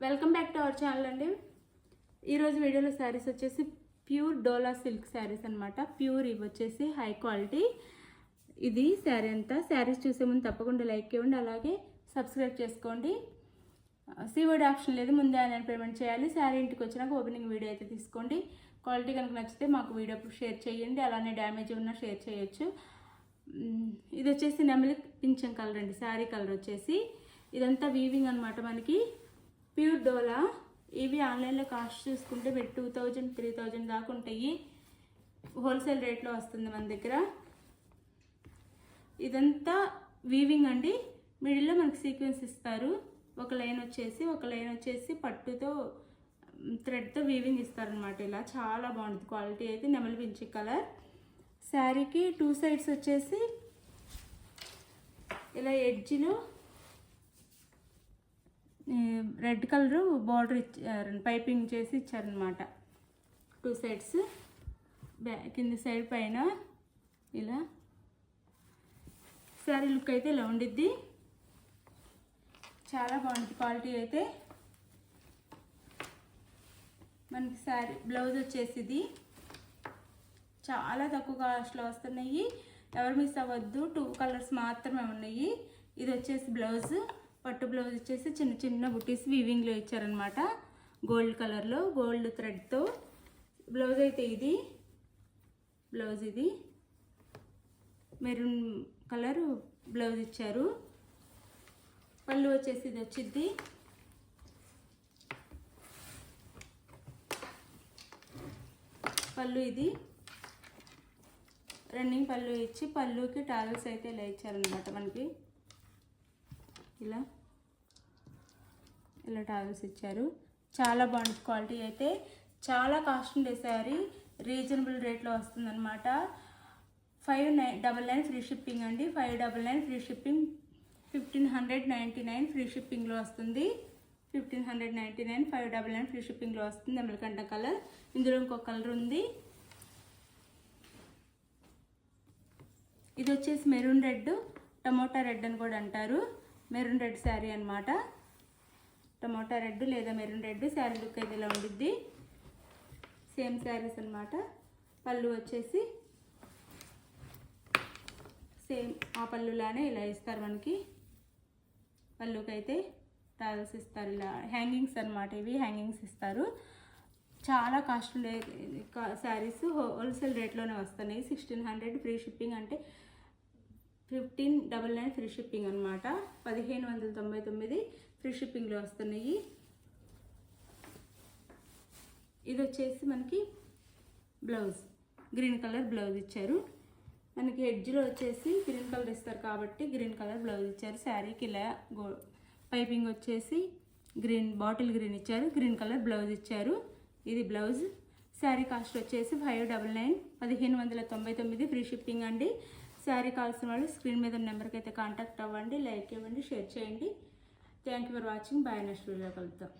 Welcome back to our channel అండి. ఈరోజు వీడియోలో శారీస్ వచ్చేసి ప్యూర్ డోలా సిల్క్ శారీస్ అనమాట. ప్యూర్ ఇవి వచ్చేసి హై క్వాలిటీ. ఇది శారీ అంతా. శారీస్ చూసే ముందు తప్పకుండా లైక్ ఇవ్వండి, అలాగే సబ్స్క్రైబ్ చేసుకోండి. సిఓడి ఆప్షన్ లేదు, ముందే ఆన్లైన్ పేమెంట్ చేయాలి. శారీ ఇంటికి వచ్చినాక ఓపెనింగ్ వీడియో అయితే తీసుకోండి. క్వాలిటీ కనుక నచ్చితే మాకు వీడియో షేర్ చేయండి, అలానే డ్యామేజ్ ఉన్నా షేర్ చేయొచ్చు. ఇది వచ్చేసి నెమలి పింఛం కలర్ అండి. శారీ కలర్ వచ్చేసి ఇదంతా వీవింగ్ అనమాట. మనకి ప్యూర్ డోలా. ఇవి ఆన్లైన్లో కాస్ట్ చూసుకుంటే మీరు 2000, 3000 దాకా ఉంటాయి. హోల్సేల్ రేట్లో వస్తుంది మన దగ్గర. ఇదంతా వీవింగ్ అండి. మిడిల్లో మనకి సీక్వెన్స్ ఇస్తారు. ఒక లైన్ వచ్చేసి పట్టుతో థ్రెడ్తో వీవింగ్ ఇస్తారనమాట. ఇలా చాలా బాగుంటుంది. క్వాలిటీ అయితే నెమలి పింఛం కలర్. శారీకి 2 సైడ్స్ వచ్చేసి ఇలా ఎడ్జ్లో రెడ్ కలర్ బార్డర్ ఇచ్చారు, పైపింగ్ చేసి ఇచ్చారనమాట. 2 సైడ్స్. కింద సైడ్ పైన ఇలా శారీ లుక్ అయితే ఇలా ఉండిద్ది. చాలా బాగుంటుంది. క్వాలిటీ అయితే మనకి శారీ బ్లౌజ్ వచ్చేసి ఇది చాలా తక్కువ కాస్ట్లో వస్తున్నాయి. ఎవరు మిస్ అవ్వద్దు. 2 కలర్స్ మాత్రమే ఉన్నాయి. ఇది వచ్చేసి బ్లౌజ్. పట్టు బ్లౌజ్ వచ్చేసి చిన్న చిన్న బుటీస్ వీవింగ్లో ఇచ్చారనమాట. గోల్డ్ కలర్లో గోల్డ్ థ్రెడ్తో బ్లౌజ్ అయితే ఇది. బ్లౌజ్ ఇది మెరూన్ కలర్ బ్లౌజ్ ఇచ్చారు. పళ్ళు వచ్చేసి ఇది వచ్చింది. పళ్ళు ఇది రన్నింగ్ పళ్ళు ఇచ్చి పళ్ళుకి టావెల్స్ అయితే ఇలా ఇచ్చారనమాట. మనకి ఇలా టావెల్స్ ఇచ్చారు. చాలా బాగుంటుంది. క్వాలిటీ అయితే చాలా కాస్ట్ ఉండే శారీ రీజనబుల్ రేట్లో వస్తుందన్నమాట. 599 ఫ్రీ షిప్పింగ్ అండి. 599 ఫ్రీ షిప్పింగ్. 1599 ఫ్రీ షిప్పింగ్లో వస్తుంది. 1599 599 ఫ్రీ షిప్పింగ్లో వస్తుంది. అమలకంట కలర్. ఇందులో ఇంకొక కలర్ ఉంది. ఇది వచ్చేసి మెరూన్ రెడ్, టమోటా రెడ్ అని కూడా అంటారు. మెరూన్ రెడ్ శారీ అనమాట. టమోటా రెడ్ లేదా మెరూన్ రెడ్ శారీ లుక్ అయితే ఇలా ఉండిద్ది. సేమ్ శారీస్ అనమాట. పళ్ళు వచ్చేసి సేమ్ ఆ పళ్ళులానే ఇలా ఇస్తారు మనకి. పళ్ళుకి అయితే టావెల్స్ ఇస్తారు. ఇలా హ్యాంగింగ్స్ అనమాట. ఇవి హ్యాంగింగ్స్ ఇస్తారు. చాలా కాస్ట్ ఉండే శారీస్ హోల్సేల్ రేట్లోనే వస్తున్నాయి. 1600 ఫ్రీ షిప్పింగ్ అంటే 1599 ఫ్రీ షిప్పింగ్ అనమాట. 1599 ఫ్రీ షిప్పింగ్లో వస్తున్నాయి. ఇది వచ్చేసి మనకి బ్లౌజ్. గ్రీన్ కలర్ బ్లౌజ్ ఇచ్చారు. మనకి ఎడ్జ్లో వచ్చేసి గ్రీన్ కలర్ ఇస్తారు కాబట్టి గ్రీన్ కలర్ బ్లౌజ్ ఇచ్చారు. శారీకి ఇలా పైపింగ్ వచ్చేసి గ్రీన్ బాటిల్ గ్రీన్ ఇచ్చారు. గ్రీన్ కలర్ బ్లౌజ్ ఇచ్చారు. ఇది బ్లౌజ్. శారీ కాస్ట్ వచ్చేసి 599 1599 ఫ్రీ షిప్పింగ్ అండి. శారీ కావాల్సిన వాళ్ళు స్క్రీన్ మీద నెంబర్కి అయితే కాంటాక్ట్ అవ్వండి. లైక్ ఇవ్వండి, షేర్ చేయండి. Thank you for watching. Bye. Next video కలుద్దాం.